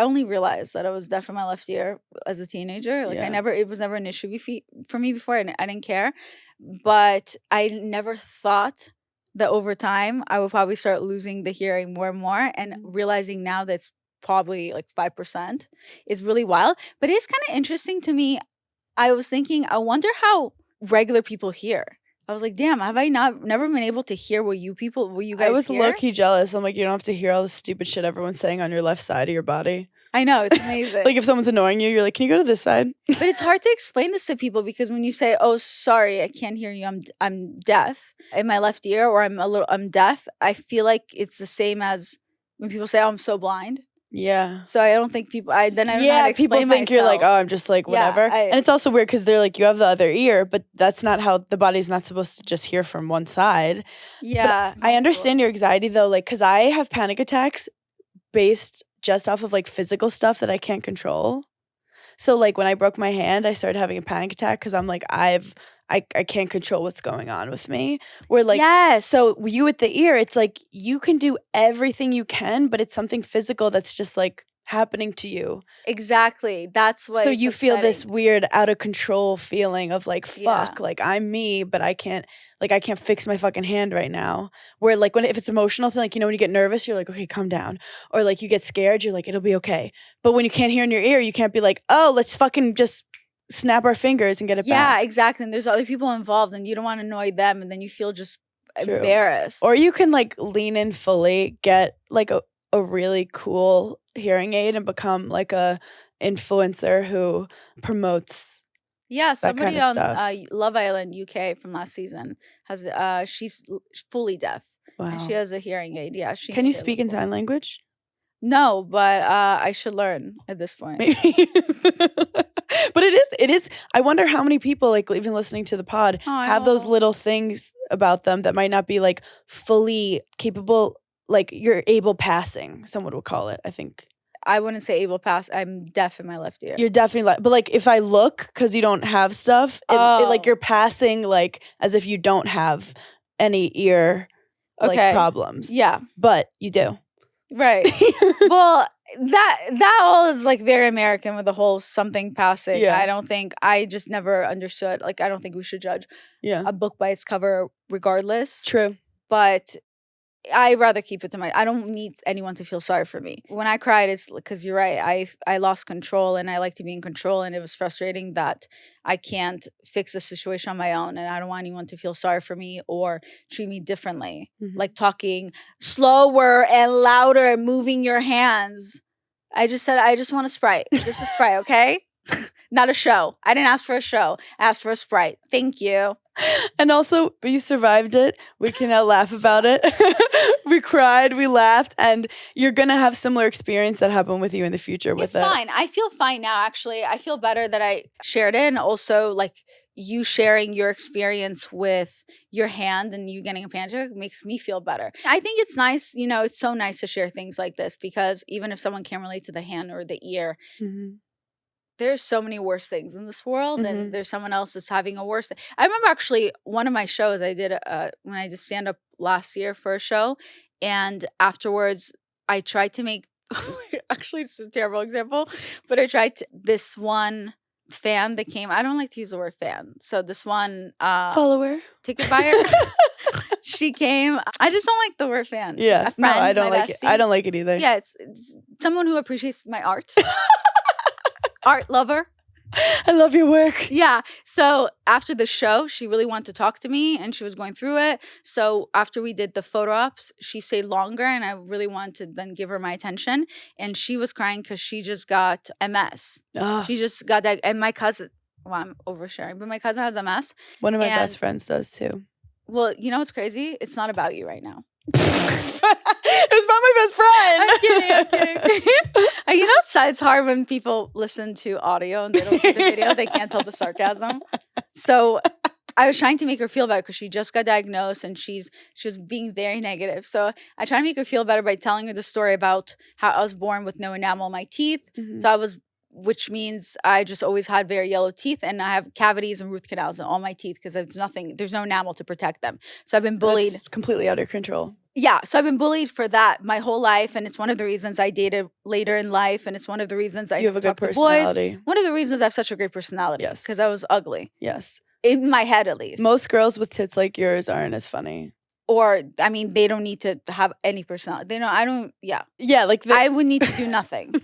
only realized that I was deaf in my left ear as a teenager. Like Yeah. it was never an issue for me before, and I didn't care. But I never thought that over time I would probably start losing the hearing more and more, and realizing now that it's probably like 5%. It's really wild, but it's kind of interesting to me. I was thinking, I wonder how regular people hear. I was like, damn, have I never been able to hear what you guys I was hear? low-key jealous. I'm like, you don't have to hear all the stupid shit everyone's saying on your left side of your body. I know, it's amazing. Like if someone's annoying you, you're like, can you go to this side? But it's hard to explain this to people because when you say, "Oh, sorry, I can't hear you. I'm deaf in my left ear," or I'm deaf, I feel like it's the same as when people say, "Oh, I'm so blind." Yeah. So I don't think people. I don't know how to people explain think you're like, myself. oh, I'm just like Yeah, whatever. And it's also weird because they're like, you have the other ear, but that's not how the body's not supposed to just hear from one side. Yeah, I understand your anxiety though, like, because I have panic attacks based just off of like physical stuff that I can't control. So like when I broke my hand, I started having a panic attack because I'm like, I can't control what's going on with me. Where like, yes. so you with the ear, it's like you can do everything you can, but it's something physical that's just like happening to you. Exactly. That's what. So it's you feel this upsetting. weird out of control feeling of like, fuck, Yeah. like I'm me, but I can't fix my fucking hand right now. Where like if it's emotional thing, like, you know, when you get nervous, you're like, okay, calm down. Or like you get scared, you're like, it'll be okay. But when you can't hear in your ear, you can't be like, oh, let's fucking just snap our fingers and get it Yeah, back. exactly. And there's other people involved, and you don't want to annoy them, and then you feel just True. embarrassed. Or you can like lean in fully, get like a really cool hearing aid and become like a influencer who promotes. Yeah, somebody kind of on stuff. Love Island UK from last season has she's fully deaf. Wow. And she has a hearing aid. Yeah, she Can you made it speak look in cool. sign language? No, but I should learn at this point. Maybe. But it is. I wonder how many people, like even listening to the pod, have those little things about them that might not be like fully capable, like you're able passing, someone would call it, I think. I wouldn't say able pass. I'm deaf in my left ear. You're definitely but like if I look because you don't have stuff, it, like you're passing like as if you don't have any ear like problems. Yeah. But you do. Right. Well, that all is like very American with the whole something passing. Yeah. I just never understood. Like, I don't think we should judge Yeah. a book by its cover regardless. True. But I'd rather keep it to I don't need anyone to feel sorry for me. When I cried, it's because you're right. I lost control, and I like to be in control, and it was frustrating that I can't fix the situation on my own, and I don't want anyone to feel sorry for me or treat me differently. Mhm. Like talking slower and louder and moving your hands. I just said, I just want a Sprite. Just a Sprite, okay? Not a show. I didn't ask for a show. I asked for a Sprite. Thank you. And also, you survived it. We can now laugh about it. We cried, we laughed, and you're going to have similar experience that happen with you in the future with it. It's fine. I feel fine now, actually. I feel better that I shared it, and also, like, you sharing your experience with your hand and you getting a panic attack makes me feel better. I think it's nice, you know, it's so nice to share things like this because even if someone can't relate to the hand or the ear, there's so many worse things in this world, and there's someone else that's having a worse. I remember actually one of my shows I did when I did stand up last year for a show, and afterwards I tried to make. Actually, it's a terrible example, but I tried this one fan that came. I don't like to use the word fan, so this one follower, ticket buyer. She came. I just don't like the word fan. Yeah, a friend, no, I don't like bestie. it. I don't like it either. Yeah, it's someone who appreciates my art. Art lover. I love your work. Yeah. So after the show, she really wanted to talk to me and she was going through it. So after we did the photo ops, she stayed longer and I really wanted to then give her my attention. And she was crying because she just got MS. She just got that. And my cousin, well, I'm oversharing, but my cousin has MS. One of my best friends does too. Well, you know what's crazy? It's not about you right now. It was about my best friend. I'm kidding. You know, it's hard when people listen to audio and they don't see the video. They can't tell the sarcasm. So I was trying to make her feel better because she just got diagnosed and she was being very negative. So I tried to make her feel better by telling her the story about how I was born with no enamel in my teeth. So I was which means I just always had very yellow teeth, and I have cavities and root canals in all my teeth because there's no enamel to protect them. So I've been bullied. That's completely out of control. Yeah, so I've been bullied for that my whole life, and it's one of the reasons I dated later in life, and it's one of the reasons I You have a good talk to boys. personality. One of the reasons I have such a great personality. Yes. Because I was ugly. Yes. In my head, at least. Most girls with tits like yours aren't as funny. Or, I mean, they don't need to have any personality. They know, I don't, yeah. Yeah, like I would need to do nothing.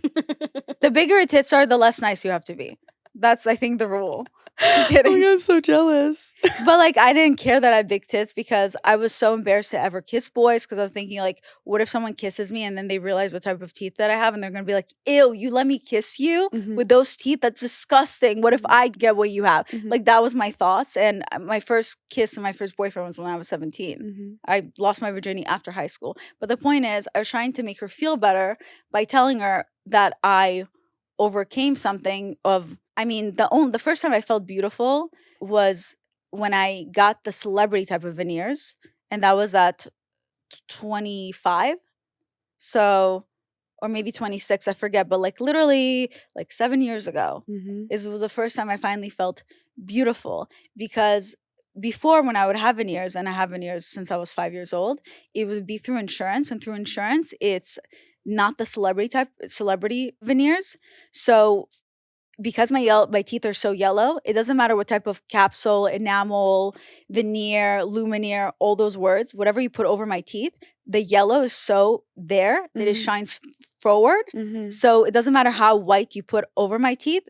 The bigger your tits are, the less nice you have to be. That's, I think, the rule. I'm kidding. Oh my God, I'm so jealous. But like, I didn't care that I had big tits because I was so embarrassed to ever kiss boys, because I was thinking like, what if someone kisses me and then they realize what type of teeth that I have, and they're gonna be like, ew, you let me kiss you with those teeth? That's disgusting. What if I get what you have? Like, that was my thoughts. And my first kiss and my first boyfriend was when I was 17. I lost my virginity after high school. But the point is, I was trying to make her feel better by telling her that I overcame something of, I mean, the first time I felt beautiful was when I got the celebrity type of veneers, and that was at 25. So, or maybe 26, I forget, but like literally like 7 years ago was the first time I finally felt beautiful. Because before, when I would have veneers, and I have veneers since I was 5 years old, it would be through insurance, and through insurance, it's not the celebrity veneers. So because my teeth are so yellow, it doesn't matter what type of capsule, enamel, veneer, lumineer, all those words, whatever you put over my teeth, the yellow is so there that it shines forward. So it doesn't matter how white you put over my teeth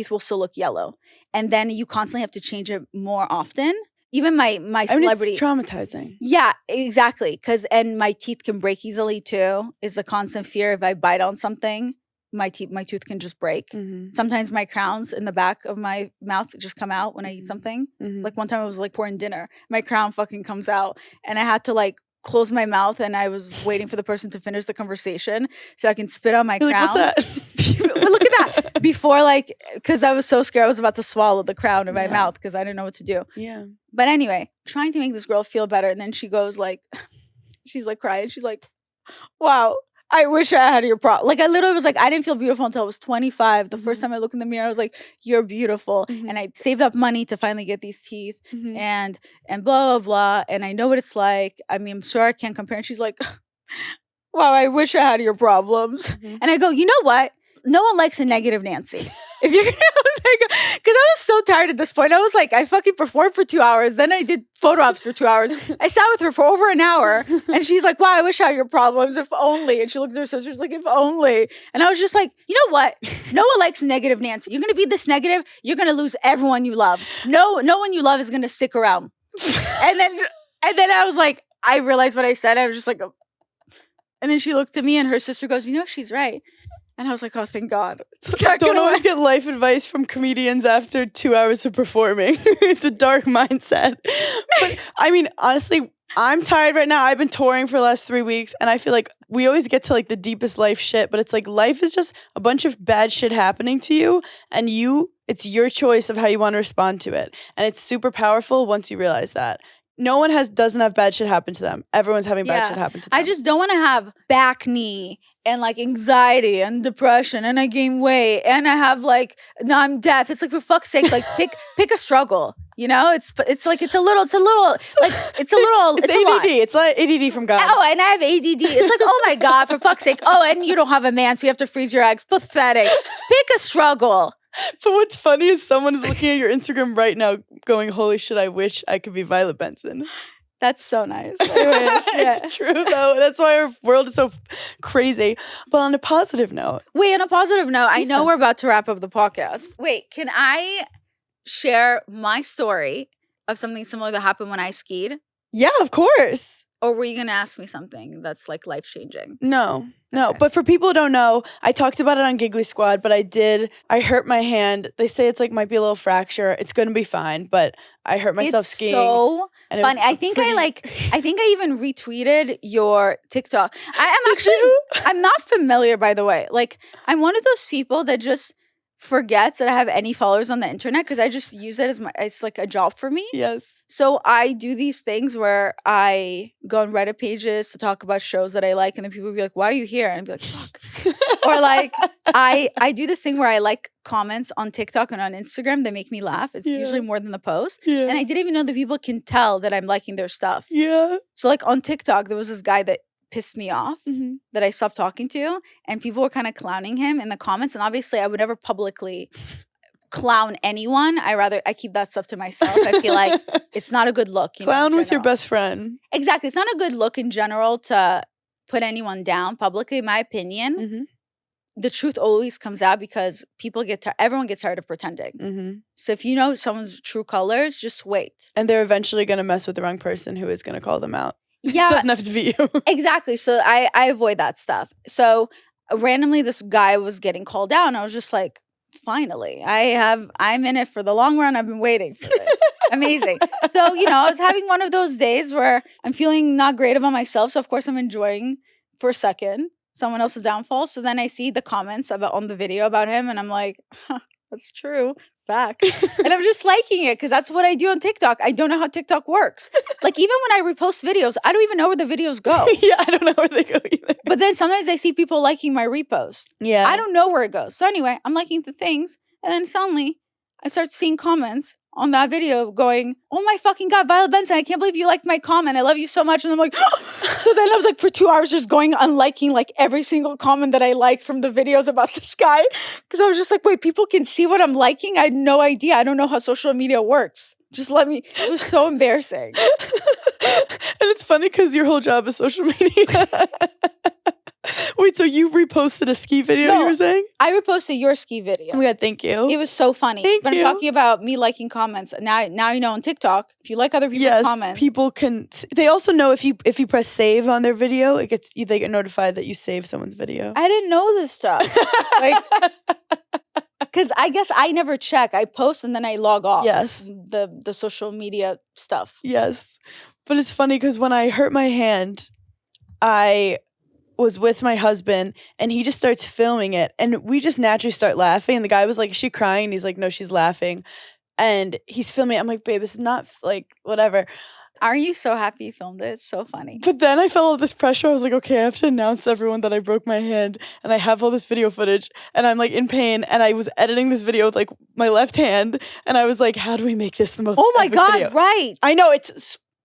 will still look yellow. And then you constantly have to change it more often. Even my celebrity. It's traumatizing. Yeah, exactly. And my teeth can break easily too. It's a constant fear. If I bite on something, my tooth can just break. Sometimes my crowns in the back of my mouth just come out when I eat something. Like one time I was like pouring dinner, my crown fucking comes out, and I had to like close my mouth, and I was waiting for the person to finish the conversation so I can spit on my crown. Like, what's that? Well, look at that. Before, like, because I was so scared I was about to swallow the crown in my mouth because I didn't know what to do. Yeah. But anyway, trying to make this girl feel better, and then she goes like, she's like crying. She's like, wow, I wish I had your problem. Like, I literally was like, I didn't feel beautiful until I was 25. The first time I looked in the mirror, I was like, you're beautiful. And I saved up money to finally get these teeth and blah, blah, blah. And I know what it's like. I mean, I'm sure I can't compare. And she's like, wow, I wish I had your problems. And I go, you know what? No one likes a negative Nancy. If you're gonna, because I was so tired at this point. I was like, I fucking performed for 2 hours. Then I did photo ops for 2 hours. I sat with her for over an hour, and she's like, wow, I wish I had your problems, if only. And she looked at her sister, she's like, if only. And I was just like, you know what? No one likes negative Nancy. You're gonna be this negative, you're gonna lose everyone you love. No one you love is gonna stick around. and then I was like, I realized what I said. I was just like, and then she looked at me, and her sister goes, you know, she's right. And I was like, oh, thank God. Don't always get life advice from comedians after 2 hours of performing. It's a dark mindset. But I mean, honestly, I'm tired right now. I've been touring for the last 3 weeks, and I feel like we always get to like the deepest life shit, but it's like life is just a bunch of bad shit happening to you, and it's your choice of how you want to respond to it. And it's super powerful once you realize that. No one doesn't have bad shit happen to them. Everyone's having bad shit happen to them. I just don't want to have back knee and like anxiety and depression, and I gain weight, and I have like, no, I'm deaf. It's like, for fuck's sake, like pick a struggle. You know, it's like it's a little it's ADD. It's like ADD from God. Oh, and I have ADD. It's like, oh my God, for fuck's sake. Oh, and you don't have a man, so you have to freeze your eggs. Pathetic. Pick a struggle. But what's funny is someone is looking at your Instagram right now going, holy shit, I wish I could be Violet Benson. That's so nice. I wish. Yeah. It's true, though. That's why our world is so crazy. But on a positive note. Wait, on a positive note, I know we're about to wrap up the podcast. Wait, can I share my story of something similar that happened when I skied? Yeah, of course. Or were you going to ask me something that's like life-changing? No. Okay. But for people who don't know, I talked about it on Giggly Squad, but I hurt my hand. They say it's like might be a little fracture. It's going to be fine, but I hurt myself skiing. So funny. I think I even retweeted your TikTok. I'm not familiar, by the way. Like, I'm one of those people that just forgets that I have any followers on the internet because I just use it as it's like a job for me. Yes. So I do these things where I go on Reddit pages to talk about shows that I like, and then people will be like, "Why are you here?" And I'd be like, "Fuck." Or like I do this thing where I like comments on TikTok and on Instagram that make me laugh. It's usually more than the post. Yeah. And I didn't even know that people can tell that I'm liking their stuff. Yeah. So like on TikTok, there was this guy that pissed me off that I stopped talking to, and people were kind of clowning him in the comments. And obviously I would never publicly clown anyone. I keep that stuff to myself. I feel like it's not a good look. Clown with your best friend. Exactly. It's not a good look in general to put anyone down publicly, in my opinion. The truth always comes out because everyone gets tired of pretending. So if you know someone's true colors, just wait. And they're eventually going to mess with the wrong person who is going to call them out. Yeah. It doesn't have to be you. Exactly. So I avoid that stuff. So randomly this guy was getting called out and I was just like, finally, I'm in it for the long run. I've been waiting for this. Amazing. So, I was having one of those days where I'm feeling not great about myself. So of course I'm enjoying for a second someone else's downfall. So then I see the comments on the video about him and I'm like, that's true. Fact. And I'm just liking it because that's what I do on TikTok. I don't know how TikTok works. Like even when I repost videos, I don't even know where the videos go. Yeah, I don't know where they go either. But then sometimes I see people liking my repost. Yeah. I don't know where it goes. So anyway, I'm liking the things. And then suddenly I start seeing comments on that video going, oh my fucking God, Violet Benson, I can't believe you liked my comment. I love you so much. And I'm like, so then I was like for 2 hours just going unliking like every single comment that I liked from the videos about this guy. Because I was just like, wait, people can see what I'm liking? I had no idea. I don't know how social media works. Just let me. It was so embarrassing. And it's funny because your whole job is social media. Wait, so you reposted a ski video you were saying? I reposted your ski video. Oh my God, thank you. It was so funny. But I'm talking about me liking comments. Now you know on TikTok, if you like other people's comments. People can. They also know if you press save on their video, they get notified that you saved someone's video. I didn't know this stuff. Because I guess I never check. I post and then I log off. Yes. The social media stuff. Yes. But it's funny because when I hurt my hand, I was with my husband and he just starts filming it and we just naturally start laughing and the guy was like, is she crying? And he's like, no, she's laughing. And he's filming it. I'm like, babe, this is not like whatever. Are you so happy you filmed it? It's so funny. But then I felt all this pressure. I was like, okay, I have to announce to everyone that I broke my hand and I have all this video footage and I'm like in pain and I was editing this video with like my left hand and I was like, how do we make this the most epic video? Right. I know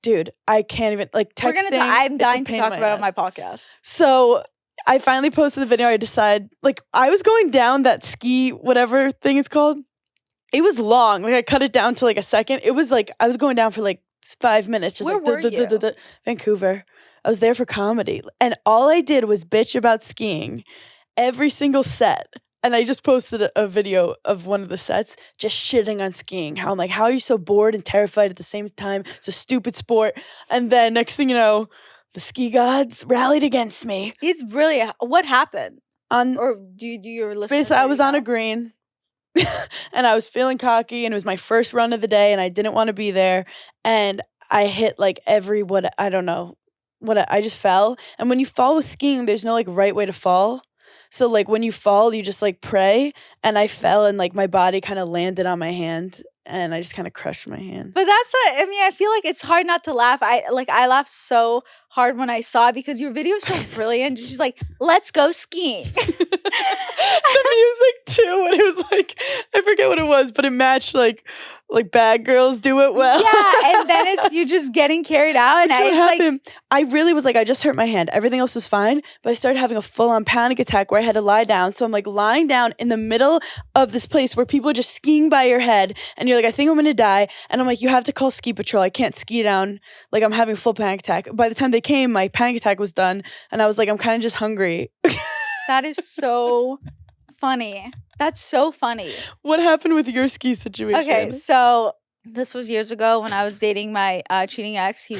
dude, I can't even like texting. I'm dying to talk about it on my podcast. So I finally posted the video. I decided, like, I was going down that ski, whatever thing it's called. It was long. Like, I cut it down to like a second. It was like, I was going down for like 5 minutes. Just Where were you? Vancouver. I was there for comedy. And all I did was bitch about skiing every single set. And I just posted a video of one of the sets just shitting on skiing. How I'm like, how are you so bored and terrified at the same time? It's a stupid sport. And then next thing you know, the ski gods rallied against me. It's brilliant. What happened? Or do your listeners? Basically, I was on a green and I was feeling cocky and it was my first run of the day and I didn't want to be there. And I hit like I just fell. And when you fall with skiing, there's no like right way to fall. So, like, when you fall, you just, like, pray. And I fell and, like, my body kind of landed on my hand. And I just kind of crushed my hand. But I feel like it's hard not to laugh. I laughed so hard when I saw it because your video is so brilliant. She's like, let's go skiing. The music, too. And it was, like, I forget what it was. But it matched, like Bad Girls Do It Well. Yeah, and then it's you just getting carried out. And I really was like, I just hurt my hand. Everything else was fine. But I started having a full-on panic attack where I had to lie down. So I'm like lying down in the middle of this place where people are just skiing by your head. And you're like, I think I'm going to die. And I'm like, you have to call ski patrol. I can't ski down. Like, I'm having a full panic attack. By the time they came, my panic attack was done. And I was like, I'm kind of just hungry. That is so funny. That's so funny. What happened with your ski situation? Okay, so this was years ago when I was dating my cheating ex. We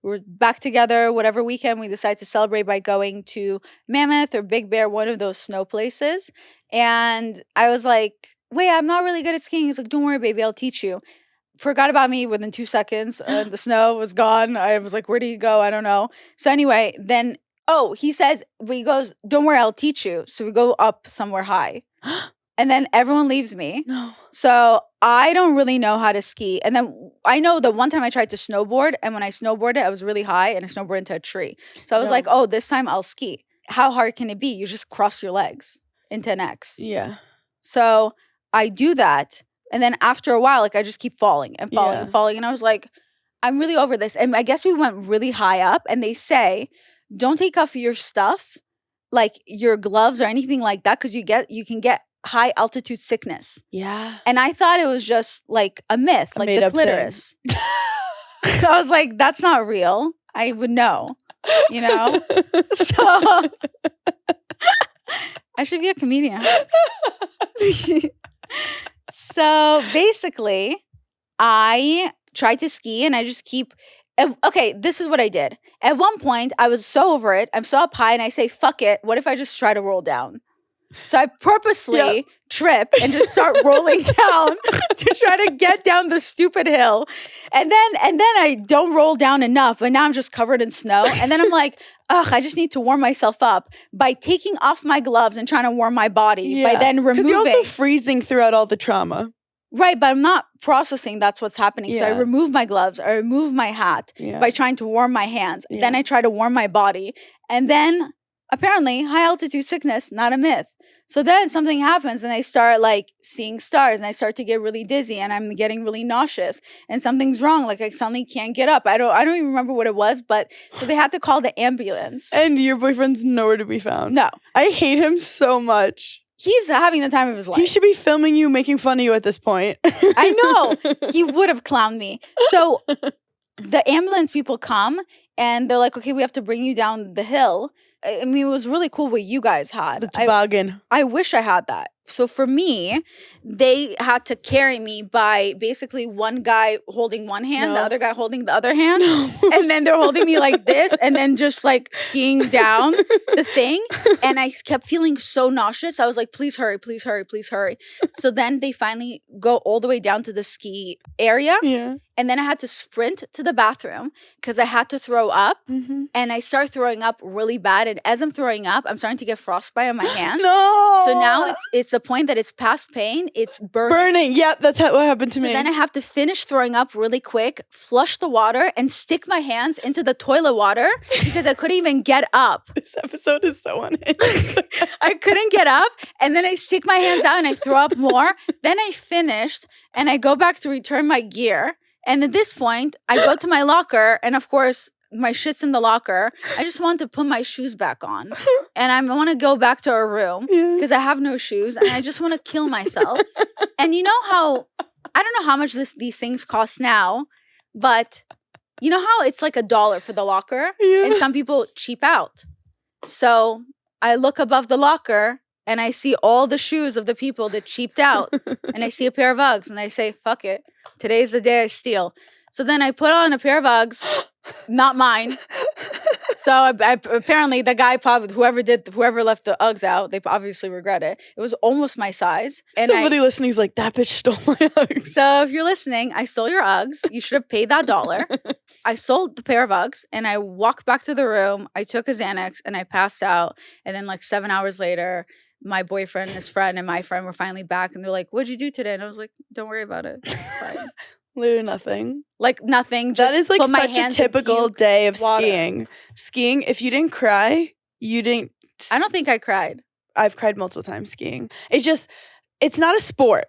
were back together, whatever weekend. We decided to celebrate by going to Mammoth or Big Bear, one of those snow places. And I was like, wait, I'm not really good at skiing. He's like, don't worry, baby, I'll teach you. Forgot about me within 2 seconds. And the snow was gone. I was like, where do you go? I don't know. So anyway, then, he says, he goes, don't worry, I'll teach you. So we go up somewhere high. and then everyone leaves me. No. So I don't really know how to ski. And then I know that one time I tried to snowboard, and when I snowboarded, I was really high and I snowboarded into a tree. So I was like, oh, this time I'll ski. How hard can it be? You just cross your legs into an X. Yeah. So I do that. And then after a while, like I just keep falling and falling and falling. And I was like, I'm really over this. And I guess we went really high up, and they say, don't take off your stuff, like your gloves or anything like that, because you can get high altitude sickness. Yeah. And I thought it was just like a myth, like the clitoris. I was like, that's not real. I would know, you know? So I should be a comedian. So basically, I tried to ski, and I just okay, this is what I did. At one point, I was so over it. I'm so up high, and I say, fuck it. What if I just try to roll down? So I purposely trip and just start rolling down to try to get down the stupid hill. And then I don't roll down enough, but now I'm just covered in snow. And then I'm like, ugh, I just need to warm myself up by taking off my gloves and trying to warm my body by then removing. Because you're also freezing throughout all the trauma. Right, but I'm not processing that's what's happening. So I remove my gloves, I remove my hat by trying to warm my hands. Then I try to warm my body. And then apparently high altitude sickness, not a myth. So then something happens, and I start like seeing stars, and I start to get really dizzy, and I'm getting really nauseous, and something's wrong. Like I suddenly can't get up. I don't even remember what it was, but so they had to call the ambulance. And your boyfriend's nowhere to be found. No. I hate him so much. He's having the time of his life. He should be filming you, making fun of you at this point. I know. He would have clowned me. So the ambulance people come, and they're like, okay, we have to bring you down the hill. I mean, it was really cool what you guys had. The toboggan. I wish I had that. So for me, they had to carry me by basically one guy holding one hand, the other guy holding the other hand. And then they're holding me like this, and then just like skiing down the thing. And I kept feeling so nauseous. I was like, please hurry, please hurry, please hurry. So then they finally go all the way down to the ski area. Yeah. And then I had to sprint to the bathroom because I had to throw up. Mm-hmm. And I start throwing up really bad. And as I'm throwing up, I'm starting to get frostbite on my hand. No. So now it's the point that it's past pain. It's burning. Yep, that's what happened to me. So then I have to finish throwing up really quick, flush the water, and stick my hands into the toilet water because I couldn't even get up. This episode is so unhinged. I couldn't get up. And then I stick my hands out and I throw up more. Then I finished and I go back to return my gear. And at this point, I go to my locker, and of course, my shit's in the locker. I just want to put my shoes back on. And I want to go back to our room because I have no shoes, and I just want to kill myself. And you know how, I don't know how much these things cost now, but you know how it's like $1 for the locker? Yeah. And some people cheap out. So I look above the locker, and I see all the shoes of the people that cheaped out. And I see a pair of Uggs, and I say, fuck it. Today's the day I steal. So then I put on a pair of Uggs, not mine. So I apparently the guy whoever left the Uggs out, they obviously regret it. It was almost my size. And somebody listening is like, that bitch stole my Uggs. So if you're listening, I stole your Uggs. You should have paid that $1. I sold the pair of Uggs, and I walked back to the room. I took a Xanax, and I passed out. And then like 7 hours later, my boyfriend, his friend, and my friend were finally back, and they're like, what'd you do today? And I was like, don't worry about it. It's fine. Literally nothing. Like nothing. Just that is like such a typical day of water. Skiing, if you didn't cry, you didn't. I don't think I cried. I've cried multiple times skiing. It's not a sport.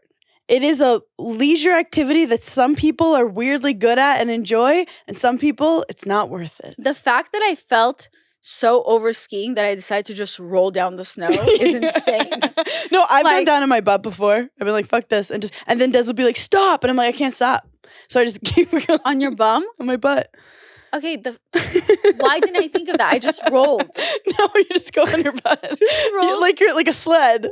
It is a leisure activity that some people are weirdly good at and enjoy, and some people, it's not worth it. The fact that I felt so over skiing that I decided to just roll down the snow is insane. No, I've gone down in my butt before. I've been like, fuck this. And then Des will be like, stop. And I'm like, I can't stop. So I just keep going. On your bum? On my butt. Okay, why didn't I think of that? I just rolled. No, you just go on your butt. You're like a sled.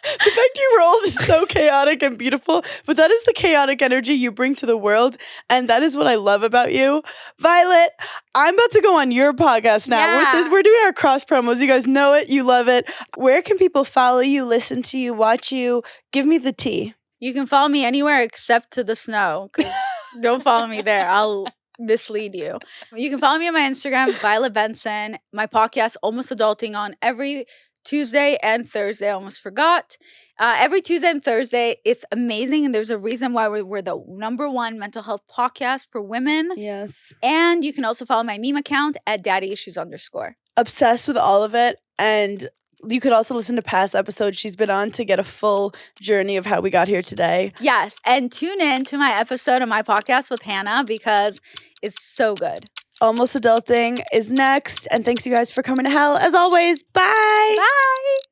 The fact you rolled is so chaotic and beautiful, but that is the chaotic energy you bring to the world, and that is what I love about you. Violet, I'm about to go on your podcast now. Yeah. We're doing our cross promos. You guys know it. You love it. Where can people follow you, listen to you, watch you? Give me the tea. You can follow me anywhere except to the snow, because don't follow me there. I'll mislead you. You can follow me on my Instagram, Violet Benson. My podcast, Almost Adulting, on every Tuesday and Thursday. I almost forgot. Every Tuesday and Thursday, it's amazing. And there's a reason why we're the #1 mental health podcast for women. Yes. And you can also follow my meme account at daddyissues_. Obsessed with all of it. And you could also listen to past episodes she's been on to get a full journey of how we got here today. Yes. And tune in to my episode of my podcast with Hannah because it's so good. Almost Adulting is next. And thanks you guys for coming to hell. As always, bye. Bye.